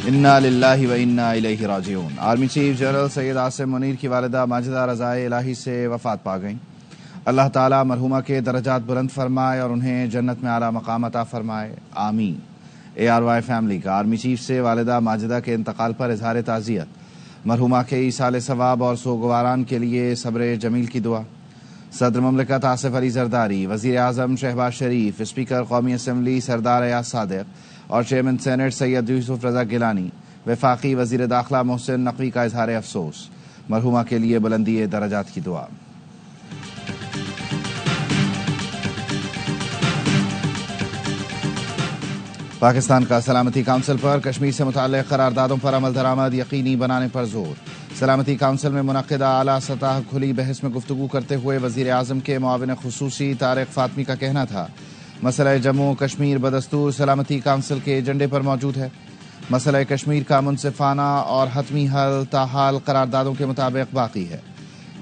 انا للہ و انا الیہ راجعون۔ Army chief general Syed Asim Munir کی والدہ ماجدہ رضائے الہی سے وفات پا گئیں۔ اللہ تعالیٰ مرحومہ کے درجات بلند فرمائے اور انہیں جنت میں اعلیٰ مقام عطا فرمائے، آمین۔ ARY فیملی کا آرمی چیف سے والدہ ماجدہ کے انتقال پر اظہار تعزیت، مرحومہ کے ایصال ثواب اور سوگواران کے لیے صبر جمیل کی دعا۔ صدر مملکت آصف علی زرداری، وزیر اعظم شہباز شریف، اسپیکر قومی اسمبلی سردار ایاز صادق اور چیئرمین سینٹ سید یوسف رضا گیلانی، وفاقی وزیر داخلہ محسن نقوی کا اظہار افسوس، مرحومہ کے لیے بلندی درجات کی دعا۔ پاکستان کا سلامتی کونسل پر کشمیر سے متعلق قراردادوں پر عمل درآمد یقینی بنانے پر زور۔ سلامتی کونسل میں منعقدہ اعلیٰ سطح کھلی بحث میں گفتگو کرتے ہوئے وزیر اعظم کے معاون خصوصی طارق فاطمی کا کہنا تھا، مسئلہ جموں و کشمیر بدستور سلامتی کونسل کے ایجنڈے پر موجود ہے۔ مسئلہ کشمیر کا منصفانہ اور حتمی حل تاحال قراردادوں کے مطابق باقی ہے۔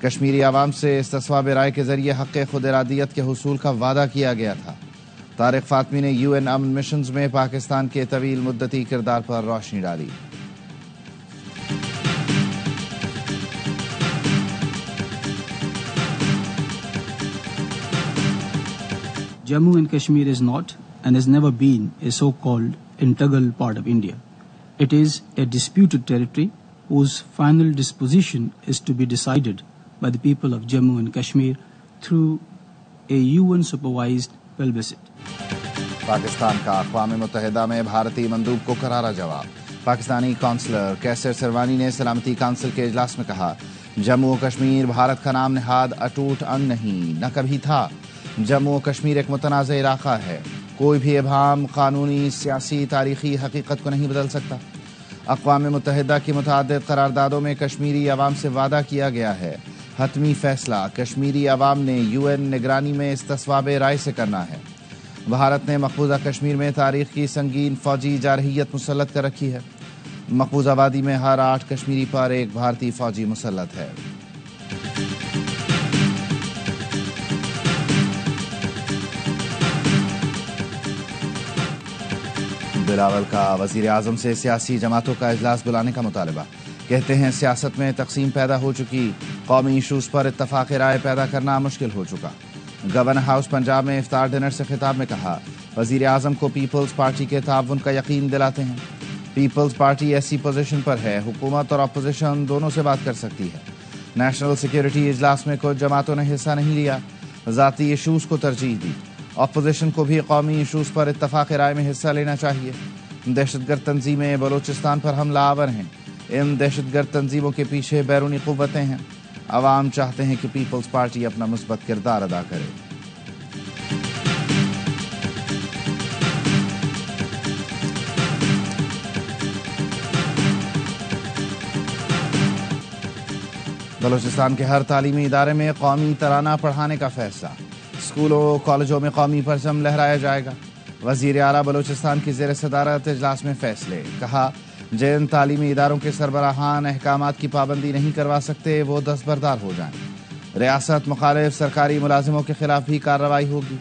کشمیری عوام سے استصواب رائے کے ذریعے حق خود ارادیت کے حصول کا وعدہ کیا گیا تھا۔ طارق فاطمی نے UN امن مشنز میں پاکستان کے طویل مدتی کردار پر روشنی ڈالی۔ Jammu and Kashmir is not and has never been a so-called integral part of India. It is a disputed territory whose final disposition is to be decided by the people of Jammu and Kashmir through a UN-supervised plebiscite. Pakistan کا اقوام متحدہ میں بھارتی مندوب کو کرارا جواب۔ Pakistani counsellor کیسر سروانی نے سلامتی کونسل کے اجلاس میں کہا، جموں و کشمیر بھارت کا نام نہاد اٹوٹ انگ نہیں، نہ کبھی تھا۔ جموں و کشمیر ایک متنازع علاقہ ہے، کوئی بھی ابہام قانونی، سیاسی، تاریخی حقیقت کو نہیں بدل سکتا۔ اقوام متحدہ کی متعدد قراردادوں میں کشمیری عوام سے وعدہ کیا گیا ہے، حتمی فیصلہ کشمیری عوام نے UN نگرانی میں استصواب رائے سے کرنا ہے۔ بھارت نے مقبوضہ کشمیر میں تاریخ کی سنگین فوجی جارحیت مسلط کر رکھی ہے۔ مقبوضہ وادی میں ہر 8 کشمیری پر ایک بھارتی فوجی مسلط ہے۔ بلاول کا وزیر اعظم سے سیاسی جماعتوں کا اجلاس بلانے کا مطالبہ، کہتے ہیں سیاست میں تقسیم پیدا ہو چکی، قومی ایشوز پر اتفاق رائے پیدا کرنا مشکل ہو چکا۔ گورنر ہاؤس پنجاب میں افطار ڈنر سے خطاب میں کہا، وزیر اعظم کو پیپلز پارٹی کے تعاون کا یقین دلاتے ہیں۔ پیپلز پارٹی ایسی پوزیشن پر ہے، حکومت اور اپوزیشن دونوں سے بات کر سکتی ہے۔ نیشنل سیکیورٹی اجلاس میں کچھ جماعتوں نے حصہ نہیں لیا، ذاتی ایشوز کو ترجیح دی۔ اپوزیشن کو بھی قومی ایشوز پر اتفاق رائے میں حصہ لینا چاہیے۔ دہشت گرد تنظیمیں بلوچستان پر حملہ آور ہیں، ان دہشت گرد تنظیموں کے پیچھے بیرونی قوتیں ہیں۔ عوام چاہتے ہیں کہ پیپلز پارٹی اپنا مثبت کردار ادا کرے۔ بلوچستان کے ہر تعلیمی ادارے میں قومی ترانہ پڑھانے کا فیصلہ، اسکولوں کالجوں میں قومی پرچم لہرایا جائے گا۔ وزیر اعلیٰ بلوچستان کی زیر صدارت اجلاس میں فیصلے، کہا جن تعلیمی اداروں کے سربراہان احکامات کی پابندی نہیں کروا سکتے وہ دستبردار ہو جائیں۔ ریاست مخالف سرکاری ملازموں کے خلاف بھی کارروائی ہوگی۔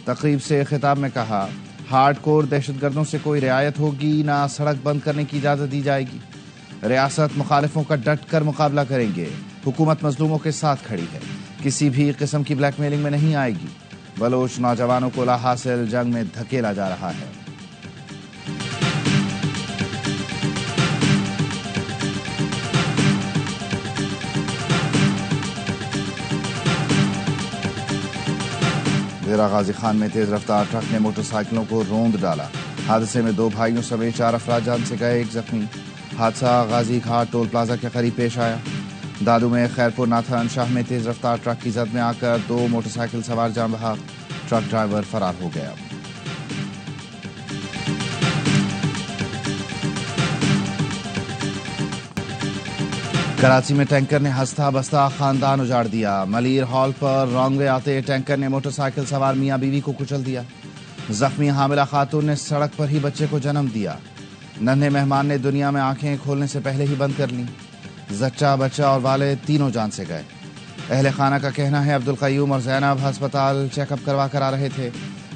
تقریب سے خطاب میں کہا، ہارڈ کور دہشت گردوں سے کوئی رعایت ہوگی نہ سڑک بند کرنے کی اجازت دی جائے گی۔ ریاست مخالفوں کا ڈٹ کر مقابلہ کریں گے، حکومت مظلوموں کے ساتھ کھڑی ہے، کسی بھی قسم کی بلیک میلنگ میں نہیں آئے گی۔ بلوچ نوجوانوں کو لا حاصل جنگ میں دھکیلا جا رہا ہے۔ ڈیرہ غازی خان میں تیز رفتار ٹرک نے موٹر سائیکلوں کو روند ڈالا۔ حادثے میں 2 بھائیوں سمیت 4 افراد جان سے گئے، 1 زخمی۔ حادثہ غازی گھاٹ ٹول پلازا کے قریب پیش آیا۔ دادو میں خیرپور ناتھن شاہ میں تیز رفتار ٹرک کی زد میں آ کر 2 موٹر سائیکل سوار جاں بحق، ٹرک ڈرائیور فرار ہو گیا۔ کراچی میں ٹینکر نے ہستہ بستہ خاندان اجاڑ دیا۔ ملیر ہال پر رانگ وے آتے ٹینکر نے موٹر سائیکل سوار میاں بیوی کو کچل دیا۔ زخمی حاملہ خاتون نے سڑک پر ہی بچے کو جنم دیا۔ ننھے مہمان نے دنیا میں آنکھیں کھولنے سے پہلے ہی بند کر لیں۔ زچہ بچہ اور والد تینوں جان سے گئے۔ اہل خانہ کا کہنا ہے عبدالقیوم اور زینب ہسپتال چیک اپ کروا کر آ رہے تھے،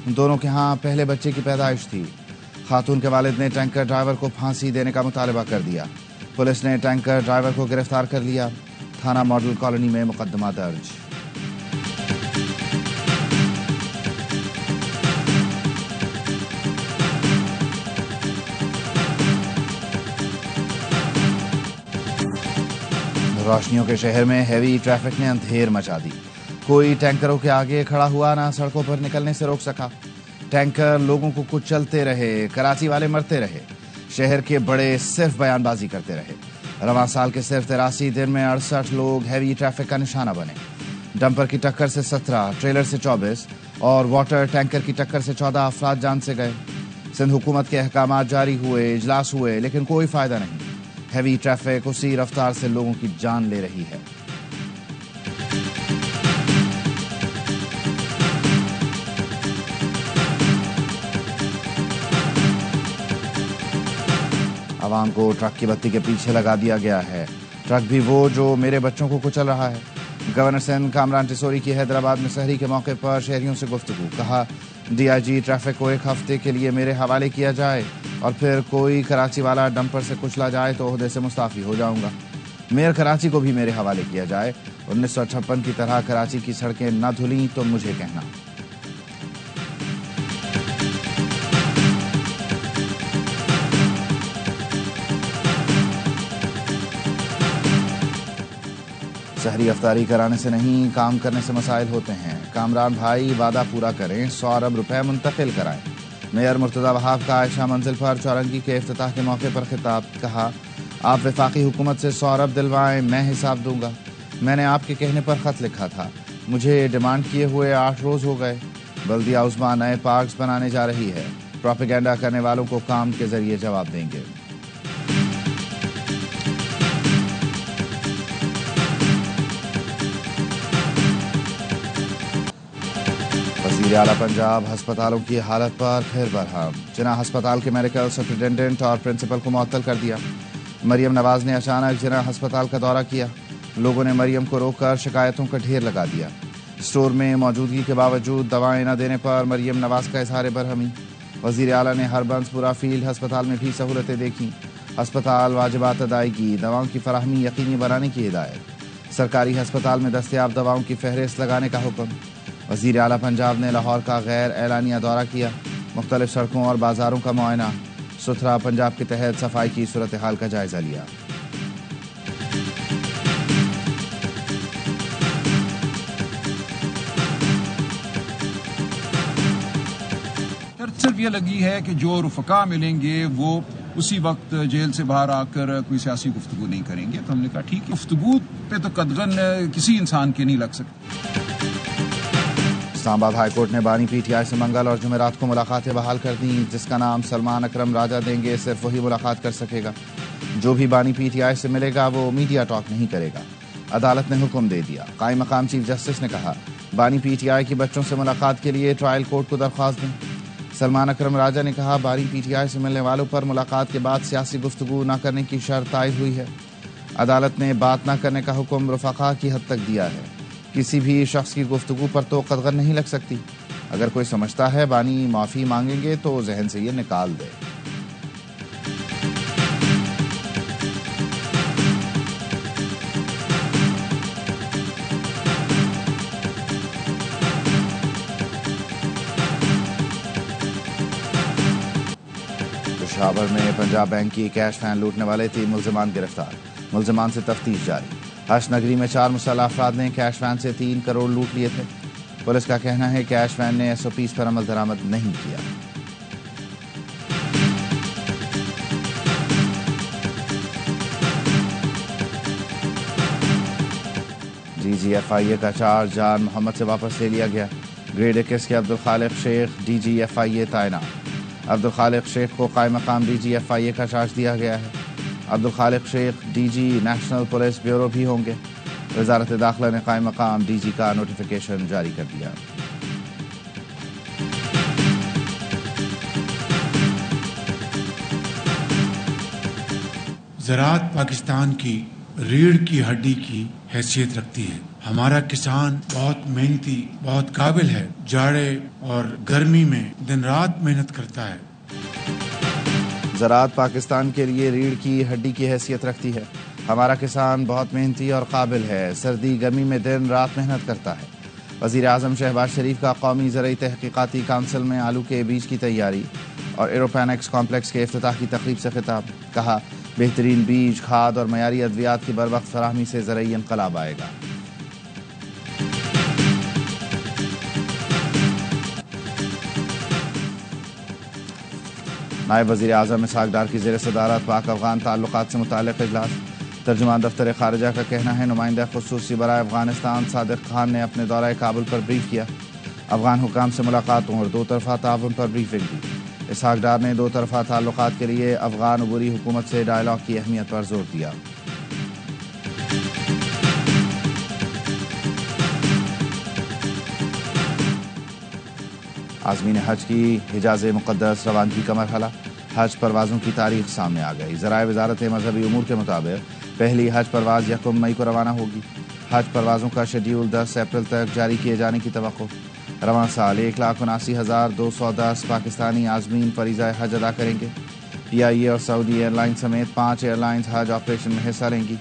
دونوں کے ہاں پہلے بچے کی پیدائش تھی۔ خاتون کے والد نے ٹینکر ڈرائیور کو پھانسی دینے کا مطالبہ کر دیا. پولیس نے ٹینکر ڈرائیور کو گرفتار کر لیا. تھانہ ماڈل کالونی میں مقدمہ درج. روشنیوں کے شہر میں ہیوی ٹریفک نے اندھیر مچا دی. کوئی ٹینکروں کے آگے کھڑا ہوا نہ سڑکوں پر نکلنے سے روک سکا. ٹینکر لوگوں کو کچلتے رہے. کراچی والے مرتے رہے. شہر کے بڑے صرف بیان بازی کرتے رہے. رواں سال کے صرف 83 دن میں 68 لوگ ہیوی ٹریفک کا نشانہ بنے. ڈمپر کی ٹکر سے 17، ٹریلر سے 24 اور واٹر ٹینکر کی ٹکر سے 14 افراد جان سے گئے. سندھ حکومت کے احکامات جاری ہوئے، اجلاس ہوئے، لیکن کوئی فائدہ نہیں. ہیوی ٹریفک اسی رفتار سے لوگوں کی جان لے رہی ہے. عوام کو ٹرک کی بتی کے پیچھے لگا دیا گیا ہے. ٹرک بھی وہ جو میرے بچوں کو کچل رہا ہے. گورنر سندھ کامران ٹیسوری کی حیدرآباد میں سحری کے موقع پر شہریوں سے گفتگو. کہا ڈی آئی جی ٹریفک کو 1 ہفتے کے لیے میرے حوالے کیا جائے اور پھر کوئی کراچی والا ڈمپر سے کچلا جائے تو عہدے سے مستعفی ہو جاؤں گا. میئر کراچی کو بھی میرے حوالے کیا جائے. 1956 کی طرح کراچی کی سڑکیں نہ دھلیں تو مجھے کہنا. سحری افطاری کرانے سے نہیں، کام کرنے سے مسائل ہوتے ہیں. کامران بھائی وعدہ پورا کریں، 100 ارب روپے منتقل کرائیں. میئر مرتضی وہاب کا عائشہ منزل پر چورنگی کے افتتاح کے موقع پر خطاب. کہا آپ وفاقی حکومت سے 100 ارب دلوائیں، میں حساب دوں گا. میں نے آپ کے کہنے پر خط لکھا تھا. مجھے ڈیمانڈ کیے ہوئے 8 روز ہو گئے. بلدیہ عظمیٰ نئے پارکس بنانے جا رہی ہے. پروپیگنڈا کرنے والوں کو کام کے ذریعے جواب دیں گے. وزیر اعلیٰ پنجاب ہسپتالوں کی حالت پر پھر برہم. جناح ہسپتال کے میڈیکل سپرنٹینڈنٹ اور پرنسپل کو معطل کر دیا. مریم نواز نے اچانک جناح ہسپتال کا دورہ کیا. لوگوں نے مریم کو روک کر شکایتوں کا ڈھیر لگا دیا. اسٹور میں موجودگی کے باوجود دوائیں نہ دینے پر مریم نواز کا اظہار برہمی. وزیر اعلیٰ نے ہربنس پورا فیلڈ ہسپتال میں بھی سہولتیں دیکھیں. ہسپتال واجبات ادائیگی، دواؤں کی فراہمی یقینی بنانے کی ہدایت. سرکاری ہسپتال میں دستیاب دواؤں کی فہرست لگانے کا حکم. وزیر اعلیٰ پنجاب نے لاہور کا غیر اعلانیہ دورہ کیا. مختلف سڑکوں اور بازاروں کا معائنہ. ستھرا پنجاب کے تحت صفائی کی صورتحال کا جائزہ لیا. صرف یہ لگی ہے کہ جو رفقا ملیں گے وہ اسی وقت جیل سے باہر آ کر کوئی سیاسی گفتگو نہیں کریں گے. تو ہم نے کہا ٹھیک ہے، گفتگو پہ تو قدغن کسی انسان کے نہیں لگ سکتے. اسلام آباد ہائی کورٹ نے بانی پی ٹی آئی سے منگل اور جمعرات کو ملاقاتیں بحال کر دیں. جس کا نام سلمان اکرم راجہ دیں گے صرف وہی ملاقات کر سکے گا. جو بھی بانی پی ٹی آئی سے ملے گا وہ میڈیا ٹاک نہیں کرے گا. عدالت نے حکم دے دیا. قائم مقام چیف جسٹس نے کہا بانی پی ٹی آئی کی بچوں سے ملاقات کے لیے ٹرائل کورٹ کو درخواست دیں. سلمان اکرم راجہ نے کہا بانی پی ٹی آئی سے ملنے والوں پر ملاقات کے بعد سیاسی گفتگو نہ کرنے کی شرط عائد ہوئی ہے. عدالت نے بات نہ کرنے کا حکم رفقا کی حد تک دیا ہے. کسی بھی شخص کی گفتگو پر تو قدغن نہیں لگ سکتی. اگر کوئی سمجھتا ہے بانی معافی مانگیں گے تو ذہن سے یہ نکال دے. پشاور میں پنجاب بینک کی کیش وین لوٹنے والے 3 ملزمان گرفتار. ملزمان سے تفتیش جاری. حشر نگری میں 4 مسلح افراد نے کیش وین سے 3 کروڑ لوٹ لیے تھے. پولیس کا کہنا ہے کیش وین نے SOPs پر عمل درآمد نہیں کیا. DGFIA کا چارج جان محمد سے واپس لے لیا گیا. گریڈ 21 کے عبدالخالق شیخ DGFIA تعینات. عبدالخالق شیخ کو قائم مقام DGFIA کا چارج دیا گیا ہے. عبدالخالق شیخ DG نیشنل پولیس بیورو بھی ہوں گے. وزارت داخلہ نے قائم مقام DG کا نوٹیفیکیشن جاری کر دیا. زراعت پاکستان کی ریڑھ کی ہڈی کی حیثیت رکھتی ہے. ہمارا کسان بہت محنتی، بہت قابل ہے. جاڑے اور گرمی میں دن رات محنت کرتا ہے. زراعت پاکستان کے لیے ریڑھ کی ہڈی کی حیثیت رکھتی ہے. ہمارا کسان بہت محنتی اور قابل ہے. سردی گرمی میں دن رات محنت کرتا ہے. وزیر اعظم شہباز شریف کا قومی زرعی تحقیقاتی کونسل میں آلو کے بیج کی تیاری اور ایروپینکس کمپلیکس کے افتتاح کی تقریب سے خطاب. کہا بہترین بیج، کھاد اور معیاری ادویات کی بروقت فراہمی سے زرعی انقلاب آئے گا. نائب وزیر اعظم اسحاق ڈار کی زیر صدارت پاک افغان تعلقات سے متعلق اجلاس. ترجمان دفتر خارجہ کا کہنا ہے نمائندہ خصوصی برائے افغانستان صادق خان نے اپنے دورہ کابل پر بریف کیا. افغان حکام سے ملاقاتوں اور دو طرفہ تعاون پر بریفنگ دی. اسحاق ڈار نے دو طرفہ تعلقات کے لیے افغان عبوری حکومت سے ڈائیلاگ کی اہمیت پر زور دیا. عازمین حج کی حجاز مقدس روانگی کا مرحلہ. حج پروازوں کی تاریخ سامنے آ گئی. ذرائع وزارت مذہبی امور کے مطابق پہلی حج پرواز 1 مئی کو روانہ ہوگی. حج پروازوں کا شیڈیول 10 اپریل تک جاری کیے جانے کی توقع. رواں سال 1,79,210 پاکستانی عازمین فریضہ حج ادا کریں گے. پی آئی اے اور سعودی ایئر لائن سمیت 5 ایئر لائنز حج آپریشن میں حصہ لیں گی.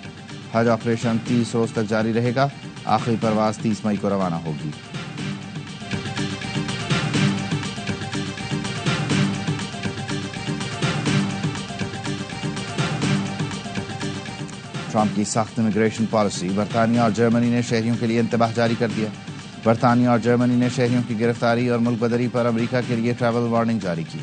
حج آپریشن 30 روز تک جاری رہے گا. آخری پرواز 30 مئی کو روانہ ہوگی. ٹرمپ کی سخت امیگریشن پالیسی. برطانیہ اور جرمنی نے شہریوں کے لیے انتباہ جاری کر دیا. برطانیہ اور جرمنی نے شہریوں کی گرفتاری اور ملک بدری پر امریکہ کے لیے ٹریول وارننگ جاری کی.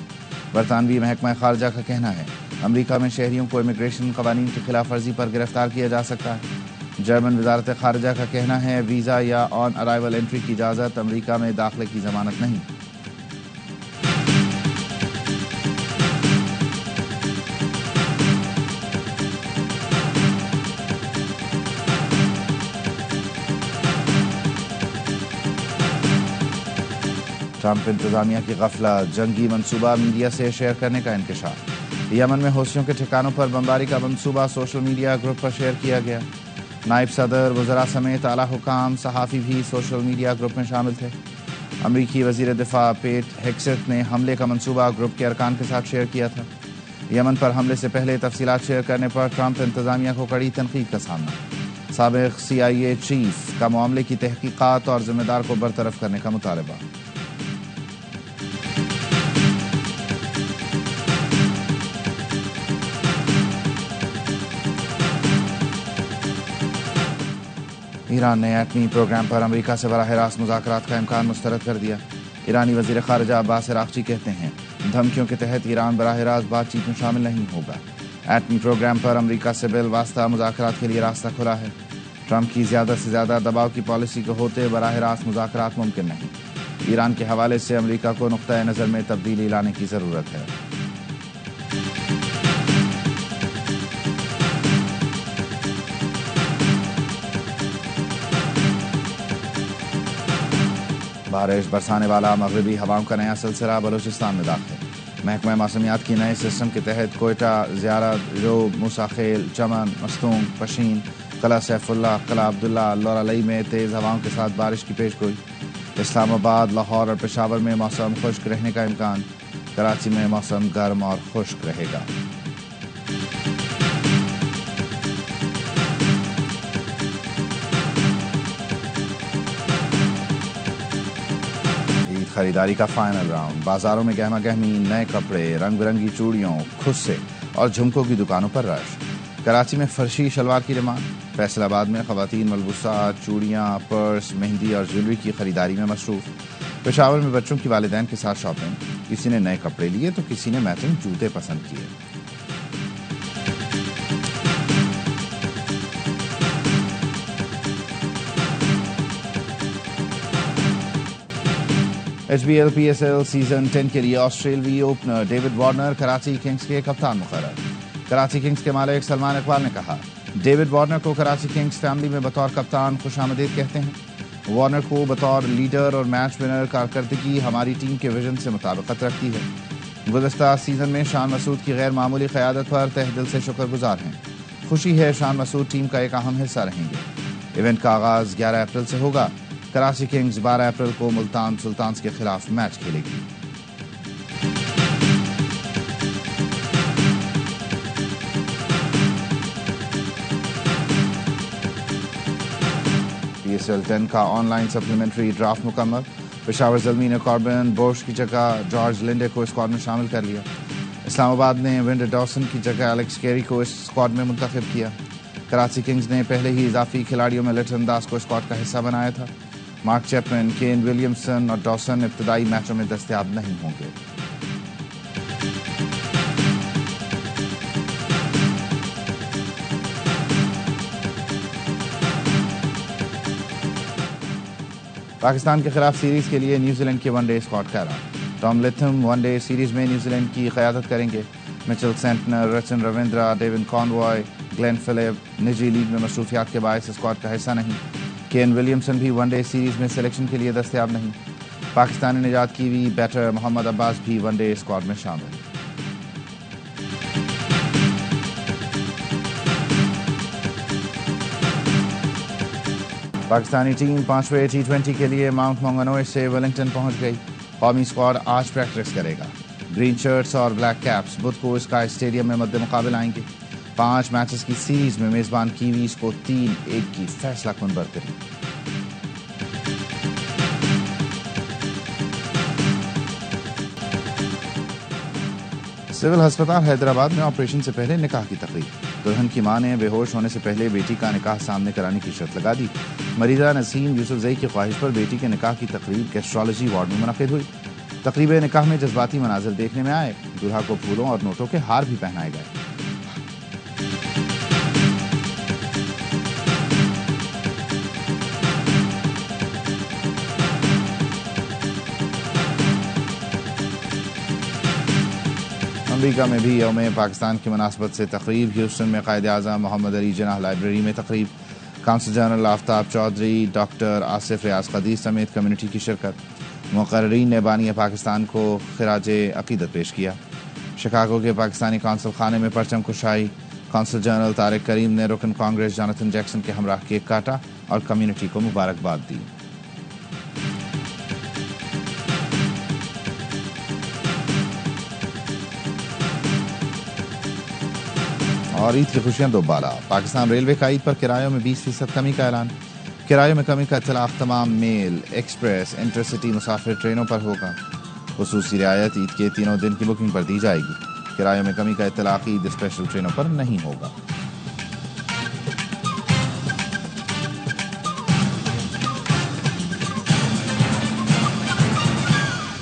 برطانوی محکمہ خارجہ کا کہنا ہے امریکہ میں شہریوں کو امیگریشن قوانین کی خلاف ورزی پر گرفتار کیا جا سکتا ہے. جرمن وزارت خارجہ کا کہنا ہے ویزا یا آن ارائیول انٹری کی اجازت امریکہ میں داخلے کی ضمانت نہیں. ٹرمپ انتظامیہ کی غفلت. جنگی منصوبہ میڈیا سے شیئر کرنے کا انکشاف. یمن میں حوثیوں کے ٹھکانوں پر بمباری کا منصوبہ سوشل میڈیا گروپ پر شیئر کیا گیا. نائب صدر، وزراء سمیت اعلیٰ حکام، صحافی بھی سوشل میڈیا گروپ میں شامل تھے. امریکی وزیر دفاع پیٹ ہیگسیت نے حملے کا منصوبہ گروپ کے ارکان کے ساتھ شیئر کیا تھا. یمن پر حملے سے پہلے تفصیلات شیئر کرنے پر ٹرمپ انتظامیہ کو کڑی تنقید کا سامنا. سابق CIA چیف کا معاملے کی تحقیقات اور ذمہ دار کو برطرف کرنے کا مطالبہ. ایران نے ایٹمی پروگرام پر امریکہ سے براہ راست مذاکرات کا امکان مسترد کر دیا. ایرانی وزیر خارجہ عباس عراقچی کہتے ہیں دھمکیوں کے تحت ایران براہ راست بات چیت میں شامل نہیں ہوگا. ایٹمی پروگرام پر امریکہ سے بالواسطہ مذاکرات کے لیے راستہ کھلا ہے. ٹرمپ کی زیادہ سے زیادہ دباؤ کی پالیسی کے ہوتے براہ راست مذاکرات ممکن نہیں. ایران کے حوالے سے امریکہ کو نقطۂ نظر میں تبدیلی لانے کی ضرورت ہے. بارش برسانے والا مغربی ہواؤں کا نیا سلسلہ بلوچستان میں داخل. محکمہ موسمیات کی نئے سسٹم کے تحت کوئٹہ، زیارت، جوب، موسیٰ خیل، چمن، مستونگ، پشین، قلعہ سیف اللہ، قلعہ عبداللہ، لورالئی میں تیز ہواؤں کے ساتھ بارش کی پیش گوئی. اسلام آباد، لاہور اور پشاور میں موسم خشک رہنے کا امکان. کراچی میں موسم گرم اور خشک رہے گا. خریداری کا فائنل راؤنڈ. بازاروں میں گہما گہمی، نئے کپڑے، رنگ برنگی چوڑیوں، خصے اور جھمکوں کی دکانوں پر رش. کراچی میں فرشی شلوار کی ڈیمانڈ. فیصل آباد میں خواتین ملبوسات، چوڑیاں، پرس، مہندی اور جیولری کی خریداری میں مصروف. پشاور میں بچوں کی والدین کے ساتھ شاپنگ. کسی نے نئے کپڑے لیے تو کسی نے میچنگ جوتے پسند کیے. HBL PSL سیزن 10 کے لیے آسٹریلوی opener David Warner Karachi Kings کے کپتان مقرر. کراچی کنگز کے مالک سلمان اقبال نے کہا ڈیوڈ وارنر کو کراچی کنگز فیملی میں بطور کپتان خوش آمدید کہتے ہیں. وارنر کو بطور لیڈر اور میچ ونر کارکردگی ہماری ٹیم کے ویژن سے مطابقت رکھتی ہے. گزشتہ سیزن میں شان مسعود کی غیر معمولی قیادت پر تہ دل سے شکر گزار ہیں. خوشی ہے شان مسعود ٹیم کا ایک اہم حصہ رہیں گے. ایونٹ کا آغاز 11 اپریل سے ہوگا. کراچی کنگز 12 اپریل کو ملتان سلطانز کے خلاف میچ کھیلے گی. PSL 10 کا آن لائن سپلیمنٹری ڈرافٹ مکمل. پشاور زلمی نے کاربن بوش کی جگہ جارج لنڈے کو اسکواڈ میں شامل کر لیا. اسلام آباد نے ونڈر ڈاوسن کی جگہ الیکس کیری کو اس اسکواڈ میں منتخب کیا. کراچی کنگز نے پہلے ہی اضافی کھلاڑیوں میں لٹن داس کو اسکواڈ کا حصہ بنایا تھا. مارک چیپمن، کین ولیمسن اور ڈاوسن ابتدائی میچوں میں دستیاب نہیں ہوں گے. پاکستان کے خلاف سیریز کے لیے نیوزی لینڈ کے ون ڈے اسکواڈ کا اعلان. ٹام لتھم ون ڈے سیریز میں نیوزی لینڈ کی قیادت کریں گے. مچل سینٹنر، رچن رویندرا، ڈیون کانوائے، گلین فلپ نجی لیگ میں مصروفیات کے باعث اسکواڈ کا حصہ نہیں. کین ولیمسن بھی ون ڈے سیریز میں سلیکشن کے لیے دستیاب نہیں. پاکستانی نژاد کیوی بیٹر محمد عباس بھی ون ڈے اسکواڈ میں شامل. پاکستانی ٹیم 5ویں T20 کے لیے ماؤنٹ مونگنوئے سے ویلنگٹن پہنچ گئی. قومی اسکواڈ آج پریکٹس کرے گا. گرین شرٹس اور بلیک کیپس بدھ کو اسکائی اسٹیڈیم میں مد مقابل آئیں گے. 5 میچز کی سیریز میں میزبان کیویز کو 3-1 کی فیصلہ کن برتری. سول ہسپتال حیدرآباد میں آپریشن سے پہلے نکاح کی تقریب. دلہن کی ماں نے بے ہوش ہونے سے پہلے بیٹی کا نکاح سامنے کرانے کی شرط لگا دی. مریضہ نسیم یوسف زئی کی خواہش پر بیٹی کے نکاح کی تقریب گیسٹرالوجی وارڈ میں منعقد ہوئی. تقریب نکاح میں جذباتی مناظر دیکھنے میں آئے. دولہا کو پھولوں اور نوٹوں کے ہار بھی پہنائے گئے. امریکہ میں بھی یوم پاکستان کی مناسبت سے تقریب. ہیوسٹن میں قائد اعظم محمد علی جناح لائبریری میں تقریب. کونسل جنرل آفتاب چودھری، ڈاکٹر آصف ریاض قدیر سمیت کمیونٹی کی شرکت. مقررین نے بانی پاکستان کو خراج عقیدت پیش کیا. شکاگو کے پاکستانی کونسل خانے میں پرچم کشائی. کونسل جنرل طارق کریم نے رکن کانگریس جانتھن جیکسن کے ہمراہ کیک کاٹا اور کمیونٹی کو مبارکباد دی. اور عید کی خوشیاں دوبالا. پاکستان ریلوے کا عید پر کرایوں میں 20% کمی کا اعلان. کرایوں میں کمی کا اطلاق تمام میل، ایکسپریس، انٹرسٹی مسافر ٹرینوں پر ہوگا. خصوصی رعایت عید کے تینوں دن کی بکنگ پر دی جائے گی. کرایوں میں کمی کا اطلاق عید اسپیشل ٹرینوں پر نہیں ہوگا.